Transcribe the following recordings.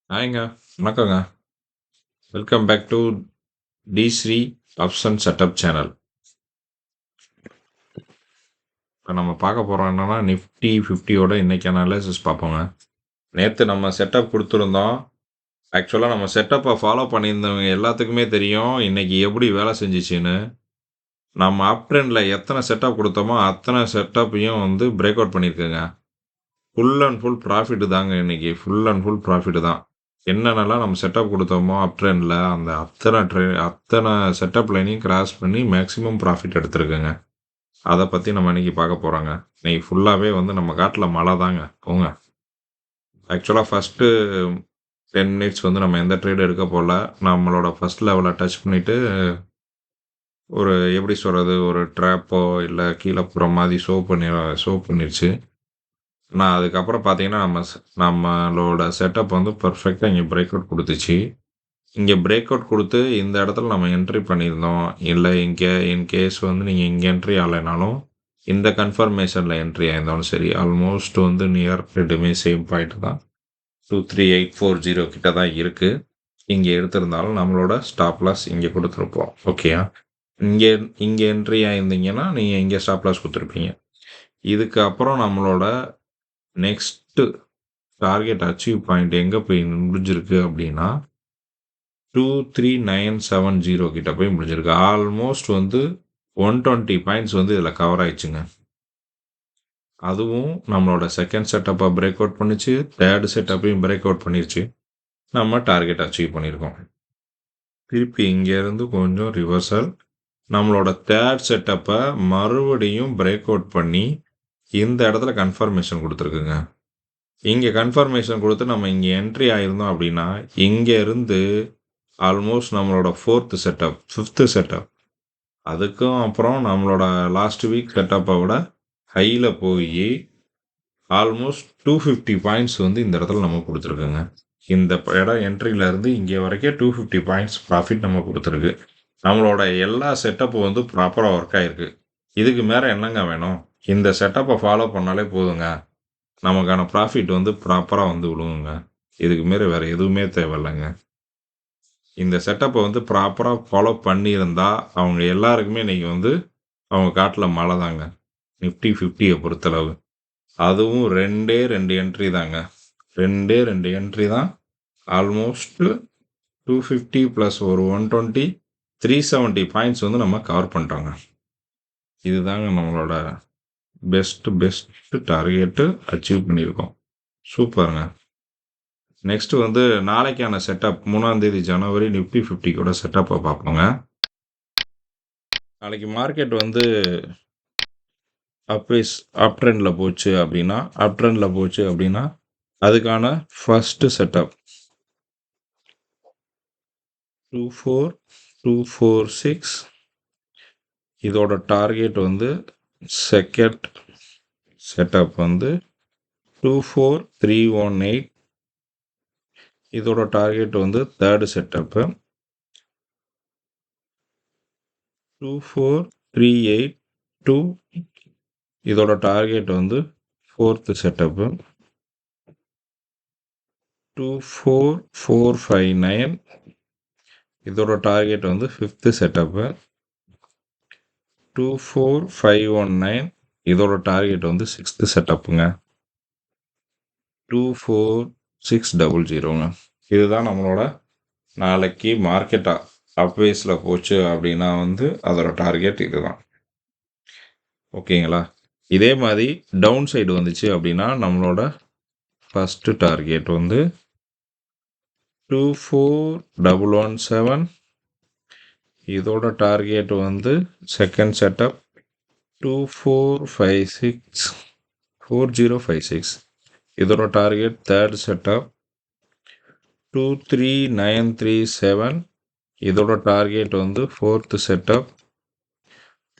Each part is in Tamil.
ஹாய்ங்க. வணக்கங்க. Welcome back to T Sri apps and setup channel. இப்போ நம்ம பார்க்க போறோம் என்னன்னா, நிஃப்டி 50யோட இன்னைக்கான அனாலிசிஸ் பார்ப்போங்க. நேத்து நம்ம செட்டப் குடுத்துருந்தோம். ஆக்சுவலா நம்ம செட்டப்ப ஃபாலோ பண்ணியிருந்தவங்க எல்லாத்துக்குமே தெரியும், இன்னைக்கு எப்படி வேலை செஞ்சுச்சுன்னு. நம்ம அப் ட்ரெண்ட்ல எத்தன செட்டப் குடுத்தோமோ, அத்தன செட்டப்பையும் வந்து பிரேக் அவுட் பண்ணியிருக்குங்க. ஃபுல் அண்ட் ஃபுல் ப்ராஃபிட் தாங்க இன்னைக்கு. ஃபுல் அண்ட் ஃபுல் ப்ராஃபிட் தான். என்னென்னலாம் நம்ம செட்டப் குடுத்தோமோ அப் ட்ரெண்ட்ல, அந்த அத்தன செட்டப் லைனையும் கிராஸ் பண்ணி மேக்ஸிமம் ப்ராஃபிட் எடுத்திருக்குங்க. அத பத்தி நம்ம இன்னைக்கு பார்க்க போறோங்க. இன்னைக்கு ஃபுல்லாவே வந்து நம்ம காட்டுல மழை தாங்க. போங்க. ஆக்சுவலா ஃபர்ஸ்ட்டு 10 மினிட்ஸ் வந்து நம்ம எந்த ட்ரேடும் எடுக்க போல. நம்மளோட ஃபர்ஸ்ட் லெவல டச் பண்ணிட்டு, ஒரு எப்படி சொல்றது? ஒரு ட்ராப்போ இல்ல கீழ போற மாரி ஷோ பண்ணிருச்சு. நான் அதுக்கப்புறம் பார்த்தீங்கன்னா, நம்மளோட செட்டப் வந்து பெர்ஃபெக்ட்டா இங்க பிரேக் அவுட் குடுத்துச்சு. இங்க பிரேக் அவுட் குடுத்து இந்த இடத்துல நம்ம என்ட்ரி பண்ணியிருந்தோம். இல்ல இங்க இன் கேஸ் வந்து நீங்க இங்க என்ட்ரி ஆகலைனாலும், இந்த கன்ஃபர்மேஷன்ல என்ட்ரி ஆயிருந்தாலும் சரி, ஆல்மோஸ்ட் வந்து நியர் ரெண்டுமே சேம் பாயிண்ட் தான். 23840 கிட்ட தான் இருக்கு. இங்க எடுத்திருந்தாலும் நம்மளோட ஸ்டாப் லாஸ் இங்க குடுத்துருப்போம். ஓகேயா? இங்க இங்க என்ட்ரி ஆயிருந்தீங்கன்னா, நீங்க இங்க ஸ்டாப் லாஸ் குடுத்துருப்பீங்க. இதுக்கு அப்புறம் நம்மளோட நெக்ஸ்ட் டார்கெட் அச்சீவ் பாயிண்ட் எங்க போய் முடிஞ்சிருக்கு அப்படின்னா, 23970 கிட்ட போய் முடிஞ்சிருக்கு. ஆல்மோஸ்ட் வந்து 120 பாயிண்ட்ஸ் வந்து இதுல கவர் ஆயிடுச்சுங்க. அதுவும் நம்மளோட செகண்ட் செட்டப்ப பிரேக் அவுட் பண்ணுச்சு. தேர்ட் செட்டப்பையும் பிரேக் அவுட் பண்ணிருச்சு. நம்ம டார்கெட் அச்சீவ் பண்ணியிருக்கோம். திருப்பி இங்க இருந்து கொஞ்சம் ரிவர்சல். நம்மளோட தேர்ட் செட்டப்ப மறுபடியும் பிரேக் அவுட் பண்ணி, இந்த இடத்துல கன்ஃபர்மேஷன் குடுத்துருக்குங்க. இங்க கன்ஃபர்மேஷன் குடுத்து நம்ம இங்க என்ட்ரி ஆயிருந்தோம் அப்படின்னா, இங்க இருந்து ஆல்மோஸ்ட் நம்மளோட 4த் செட்டப், 5த் செட்டப், அதுக்கும் அப்புறம் நம்மளோட லாஸ்ட் வீக் செட்டப்ப விட ஹைல போயி, ஆல்மோஸ்ட் 250 பாயிண்ட்ஸ் வந்து இந்த இடத்துல நம்ம குடுத்துருக்குங்க. இந்த இடம் என்ட்ரில இருந்து இங்க வரைக்கும் 250 பாயிண்ட்ஸ் ப்ராஃபிட் நம்ம குடுத்துருக்கு. நம்மளோட எல்லா செட்டப்பும் வந்து ப்ராப்பரா ஒர்க் ஆயிருக்கு. இதுக்கு மேல என்னங்க வேணும்? இந்த செட்டப்ப ஃபாலோ பண்ணாலே போதுங்க. நமக்கான ப்ராஃபிட் வந்து ப்ராப்பரா வந்து விழுகுங்க. இதுக்கு மேல வேற எதுவுமே தேவையில்லங்க. இந்த செட்டப்ப வந்து ப்ராப்பரா ஃபாலோ பண்ணியிருந்தா, அவங்க எல்லாருக்குமே இன்னைக்கு வந்து அவங்க காட்டுல மழை தாங்க. நிஃப்டி 50ய பொறுத்தளவு. அதுவும் 2டே 2 என்ட்ரி தாங்க. 2டே 2 என்ட்ரி தான். ஆல்மோஸ்ட் 250 பிளஸ் ஒரு 120, 370 பாயிண்ட்ஸ் வந்து நம்ம கவர் பண்ணிட்டோங்க. இதுதாங்க நம்மளோட பெஸ்ட் டார்கெட் அச்சீவ் பண்ணியிருக்கோம். சூப்பர்ங்க. நெக்ஸ்ட் வந்து நாளைக்கான செட்டப் 3ஆம் தேதி ஜனவரி நிஃப்டி 50 கூட செட்டப்ப பார்ப்போங்க. நாளைக்கு மார்க்கெட் வந்து அப் ட்ரெண்ட்ல போச்சு அப்படின்னா, அதுக்கான ஃபர்ஸ்ட் செட்டப் 24246. இதோட டார்கெட் வந்து செகண்ட் செட்டப் வந்து 24318. இதோட டார்கெட் வந்து தேர்ட் செட்டப் 24382. இதோட டார்கெட் வந்து ஃபோர்த் செட்டப் 24459. இதோட டார்கெட் வந்து ஃபிஃப்த் செட்டப் 24519. இதோட டார்கெட் வந்து சிக்ஸ்த் செட்டப்புங்க 24600ங்க. இதுதான் நம்மளோட நாளைக்கு மார்க்கெட் அப்வேஸ்ல போச்சு அப்படின்னா வந்து அதோட டார்கெட் இதுதான். ஓகேங்களா? இதே மாதிரி டவுன் சைடு வந்துச்சு அப்படின்னா நம்மளோட ஃபர்ஸ்ட் டார்கெட் வந்து 24117. இதோட டார்கெட் வந்து செகண்ட் செட்டப் 4056. இதோட டார்கெட் தேர்ட் செட்டப் 23937. இதோட டார்கெட் வந்து ஃபோர்த் செட்டப்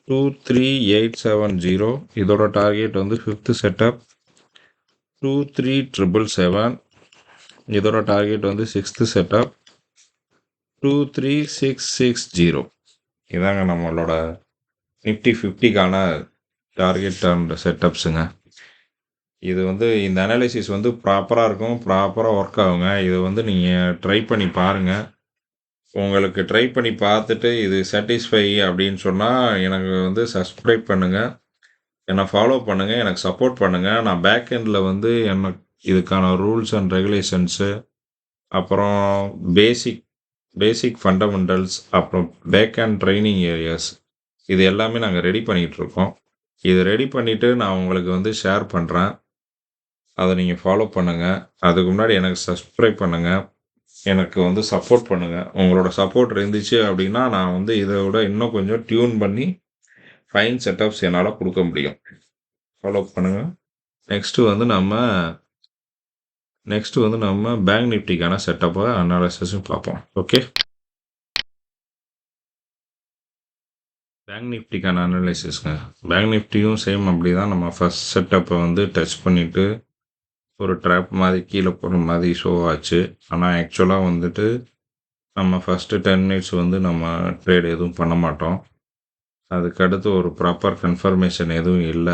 23870. இதோட டார்கெட் வந்து ஃபிஃப்த் செட்டப் 23777. இதோட டார்கெட் வந்து சிக்ஸ்த் செட்டப் 23660. இதாங்க நம்மளோட நிஃப்டி 50க்கான டார்கெட் அண்ட் செட்டப்ஸுங்க. இது வந்து இந்த அனாலிசிஸ் வந்து ப்ராப்பரா இருக்கும். ப்ராப்பரா ஒர்க் ஆகுங்க. இத வந்து நீங்க ட்ரை பண்ணி பாருங்க. உங்களுக்கு ட்ரை பண்ணி பார்த்துட்டு இது சாட்டிஸ்ஃபை அப்படின்னு சொன்னா, எனக்கு வந்து சப்ஸ்கிரைப் பண்ணுங்க. என்ன ஃபாலோ பண்ணுங்க. எனக்கு சப்போர்ட் பண்ணுங்க. நான் பேக் எண்ட்ல வந்து இதுக்கான ரூல்ஸ் அண்ட் ரெகுலேஷன்ஸு, அப்புறம் பேசிக் பேசிக் ஃபண்டமெண்டல்ஸ், அப்புறம் பேக் அண்ட் ட்ரெய்னிங் ஏரியாஸ் இது எல்லாமே நாங்க ரெடி பண்ணிட்டுருக்கோம். இது ரெடி பண்ணிட்டு நான் உங்களுக்கு வந்து ஷேர் பண்றேன். அத நீங்க ஃபாலோ பண்ணுங்க. அதுக்கு முன்னாடி எனக்கு சப்ஸ்கிரைப் பண்ணுங்க. எனக்கு வந்து சப்போர்ட் பண்ணுங்க. உங்களோட சப்போர்ட் இருந்துச்சு அப்படின்னா, நான் வந்து இத விட இன்னும் கொஞ்சம் டியூன் பண்ணி ஃபைன் செட்டப்ஸ் என்னால குடுக்க முடியும். ஃபாலோ பண்ணுங்க. நெக்ஸ்ட்டு வந்து நம்ம பேங்க் நிஃப்டிக்கான செட்டப்ப அனாலிசிஸும் பார்ப்போம். ஓகே. பேங்க் நிஃப்டிக்கான அனாலிசிஸ்ங்க. பேங்க் நிஃப்டியும் சேம் அப்படிதான். நம்ம ஃபர்ஸ்ட் செட்டப்ப வந்து டச் பண்ணிட்டு, ஒரு ட்ராப் மாரி கீழ போற மாரி ஷோ ஆச்சு. ஆனா ஆக்சுவலா வந்துட்டு, நம்ம ஃபர்ஸ்ட்டு 10 மினிட்ஸ் வந்து நம்ம ட்ரேட் எதுவும் பண்ண மாட்டோம். அதுக்கடுத்து ஒரு ப்ராப்பர் கன்ஃபர்மேஷன் எதுவும் இல்ல.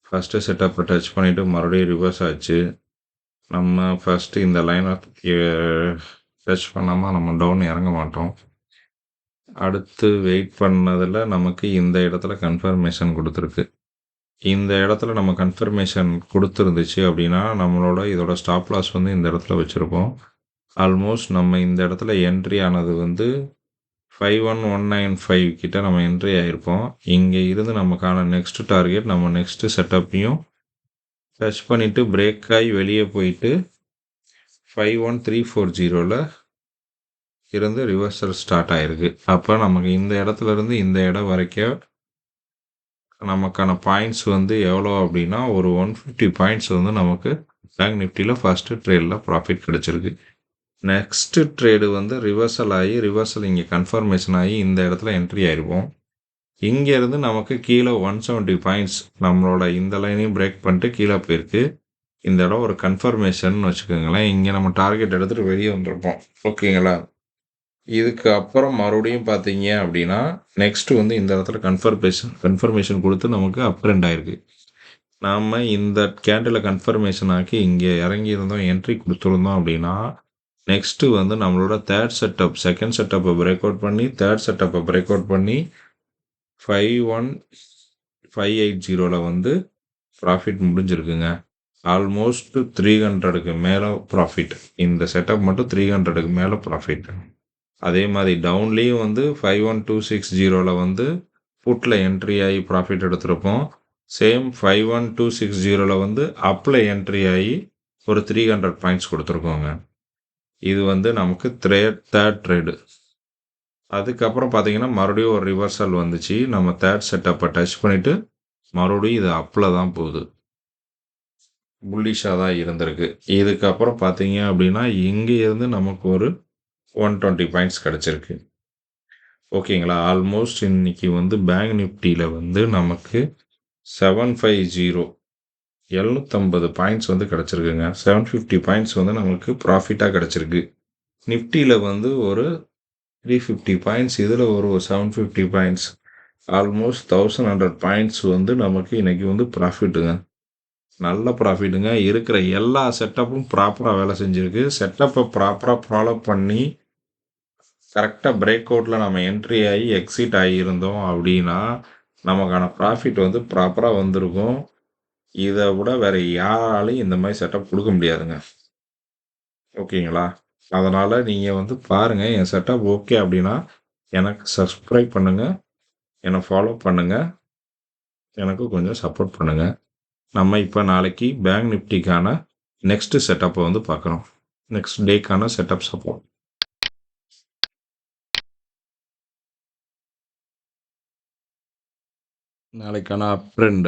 ஃபர்ஸ்ட்டு செட்டப்ப டச் பண்ணிட்டு மறுபடியும் ரிவர்ஸ் ஆச்சு. நம்ம ஃபர்ஸ்ட்டு இந்த லைன டச் பண்ணாம நம்ம டவுன் இறங்க மாட்டோம். அடுத்து வெயிட் பண்ணதுல நமக்கு இந்த இடத்துல கன்ஃபர்மேஷன் குடுத்துருக்கு. இந்த இடத்துல நம்ம கன்ஃபர்மேஷன் குடுத்துருந்துச்சு அப்படின்னா, நம்மளோட இதோட ஸ்டாப் லாஸ் வந்து இந்த இடத்துல வச்சிருப்போம். ஆல்மோஸ்ட் நம்ம இந்த இடத்துல என்ட்ரி ஆனது வந்து 51195 கிட்ட நம்ம என்ட்ரி ஆயிருப்போம். இங்க இருந்து நமக்கான நெக்ஸ்ட் டார்கெட் நம்ம நெக்ஸ்ட் செட்டப்பையும் டச் பண்ணிட்டு பிரேக் ஆயி வெளிய போயிட்டு 51340ல இருந்து ரிவர்சல் ஸ்டார்ட் ஆயிருக்கு. அப்ப நமக்கு இந்த இடத்துல இருந்து இந்த இடம் வரைக்கும் நமக்கான பாயிண்ட்ஸ் வந்து எவ்வளோ அப்படின்னா, ஒரு 150 பாயிண்ட்ஸ் வந்து நமக்கு பேங்க் நிஃப்டில ஃபர்ஸ்ட்டு ட்ரேட்ல ப்ராஃபிட் கிடைச்சிருக்கு. நெக்ஸ்ட் ட்ரேடு வந்து ரிவர்சல் இங்க கன்ஃபர்மேஷன் ஆகி இந்த இடத்துல என்ட்ரி ஆயிருப்போம். இங்க இருந்து நமக்கு கீழ 170 பாயிண்ட்ஸ் நம்மளோட இந்த லைனையும் பிரேக் பண்ணிட்டு கீழ போயிருக்கு. இந்த இடம் ஒரு கன்ஃபர்மேஷன்னு வச்சுக்கோங்களேன். இங்க நம்ம டார்கெட் எடுத்துட்டு வெளிய வந்திருப்போம். ஓகேங்களா? இதுக்கு அப்புறம் மறுபடியும் பார்த்தீங்க அப்படின்னா, நெக்ஸ்ட் வந்து இந்த இடத்துல கன்ஃபர்மேஷன் குடுத்து நமக்கு அப் ட்ரெண்ட் ஆயிருக்கு. நாம இந்த கேண்டில கன்ஃபர்மேஷன் ஆக்கி இங்க இறங்கியிருந்தோம், என்ட்ரி குடுத்துருந்தோம் அப்படின்னா, நெக்ஸ்ட் வந்து நம்மளோட செகண்ட் செட்டப்ப பிரேக் அவுட் பண்ணி, செட்டப்ப பிரேக் அவுட் பண்ணி 51580ல வந்து ப்ராஃபிட் முடிஞ்சிருக்குங்க. ஆல்மோஸ்ட் 300க்கு மேல ப்ராஃபிட். இந்த செட்டப் மட்டும் 300க்கு மேல ப்ராஃபிட். அதே மாரி டவுன்லயும் வந்து 51260ல வந்து புட்ல என்ட்ரி ஆகி ப்ராஃபிட் எடுத்திருப்போம். சேம் 51260ல வந்து அப்ல என்ட்ரி ஆகி ஒரு 300 பாயிண்ட்ஸ் குடுத்துருக்கோங்க. இது வந்து நமக்கு தேர்ட் ட்ரேடு. அதுக்கப்புறம் பார்த்தீங்கன்னா, மறுபடியும் ஒரு ரிவர்சல் வந்துச்சு. நம்ம செட்டப்ப டச் பண்ணிட்டு, மறுபடியும் இது அப்ல தான் போகுது. புல்லிஷா தான் இருந்திருக்கு. இதுக்கப்புறம் பார்த்தீங்க அப்படின்னா, இங்க இருந்து நமக்கு ஒரு 120 பாயிண்ட்ஸ் கிடைச்சிருக்கு. ஓகேங்களா? ஆல்மோஸ்ட் இன்னைக்கு வந்து பேங்க் நிஃப்டில வந்து நமக்கு 750 750 பாயிண்ட்ஸ் வந்து கிடைச்சிருக்குங்க. 750 பாயிண்ட்ஸ் வந்து நமக்கு ப்ராஃபிட்டா கிடைச்சிருக்கு. நிஃப்டில வந்து ஒரு 350 பாயிண்ட்ஸ், இதுல ஒரு 750 பாயிண்ட்ஸ். ஆல்மோஸ்ட் 1100 பாயிண்ட்ஸ் வந்து நமக்கு இன்னைக்கு வந்து ப்ராஃபிட்டுங்க. நல்ல ப்ராஃபிட்டுங்க. இருக்கிற எல்லா செட்டப்பும் ப்ராப்பரா வேலை செஞ்சிருக்கு. செட்டப்ப ப்ராப்பரா ஃபாலோ பண்ணி கரெக்டா பிரேக் அவுட்ல நம்ம என்ட்ரி ஆகி எக்ஸிட் ஆகியிருந்தோம் அப்படின்னா, நமக்கான ப்ராஃபிட் வந்து ப்ராப்பரா வந்திருக்கும். இத விட வேற யாராலயும் இந்த மாரி செட்டப் குடுக்க முடியாதுங்க. ஓகேங்களா? அதனால நீங்க வந்து பாருங்க. என் செட்டப் ஓகே அப்படின்னா, எனக்கு சப்ஸ்கிரைப் பண்ணுங்க. என்ன ஃபாலோ பண்ணுங்க. எனக்கு கொஞ்சம் சப்போர்ட் பண்ணுங்க. நம்ம இப்ப நாளைக்கு பேங்க் நிஃப்டிக்கான நெக்ஸ்ட் செட்டப்ப வந்து பார்க்குறோம். நெக்ஸ்ட் டேக்கான செட்டப் சப்போர்ட். நாளைக்கான அப் ட்ரெண்ட்.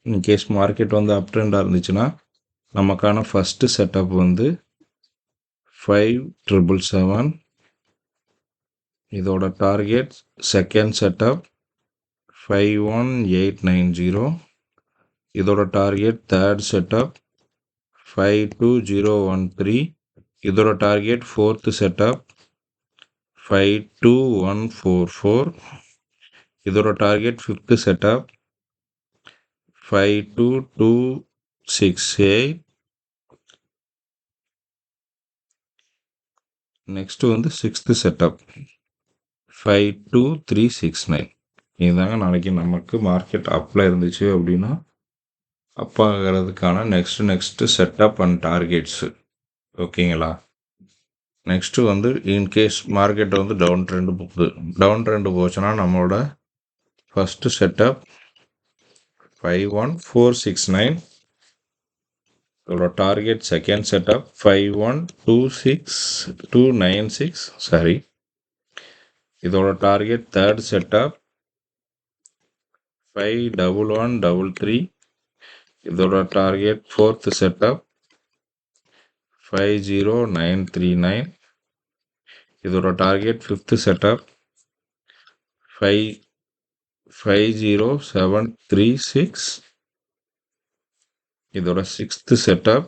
இன்கேஸ் மார்க்கெட் வந்து அப் ட்ரெண்டா இருந்துச்சுன்னா, நமக்கான ஃபர்ஸ்ட் செட்டப் வந்து 5777. இதோட டார்கெட் செகண்ட் செட்டப் 51890. இதோட டார்கெட் தேர்ட் செட்டப் 52013. இதோட டார்கெட் ஃபோர்த் செட்டப் 52144. இதோட டார்கெட் ஃபிஃப்த் செட்டப் 522 6.8. நெக்ஸ்ட் வந்து 6th செட்டப் 52369. இதுதாங்க நாளைக்கு நமக்கு மார்க்கெட் அப்பில் இருந்துச்சு அப்படின்னா அப் ஆகிறதுக்கான நெக்ஸ்ட் செட்டப் அண்ட் டார்கெட்ஸு. ஓகேங்களா? நெக்ஸ்ட்டு வந்து இன்கேஸ் மார்க்கெட் வந்து டவுன் ட்ரெண்டு போச்சுன்னா நம்மளோட ஃபஸ்ட்டு செட்டப் 51469. இதோட டார்கெட் செகண்ட் செட்டப் 5126296. சாரி, இதோட டார்கெட் தேர்ட் செட்டப் 51133. இதோட டார்கெட் ஃபோர்த் செட்டப் 50939. இதோட டார்கெட் ஃபிஃப்த் செட்டப் 50736. இதோட சிக்ஸ்த் செட்டப்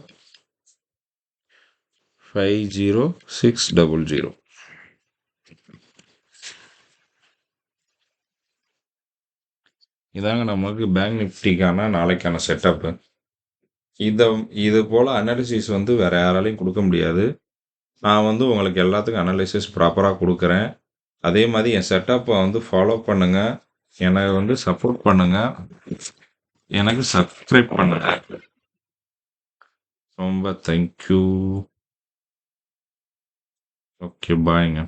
50600. இதாங்க நமக்கு பேங்க் நிஃப்டிக்கான நாளைக்கான செட்டப்பு. இது போல் அனாலிசிஸ் வந்து வேறு யாராலையும் கொடுக்க முடியாது. நான் வந்து உங்களுக்கு எல்லாத்துக்கும் அனாலிசிஸ் ப்ராப்பராக கொடுக்குறேன். அதே மாதிரி என் செட்டப்பை வந்து ஃபாலோ பண்ணுங்கள், எனக்கு வந்து சப்போர்ட் பண்ணுங்கள், எனக்கு சப்ஸ்கிரைப் பண்ணுங்கள். ரொம்ப தேங்க்யூ. ஓகே, பாய்ங்க.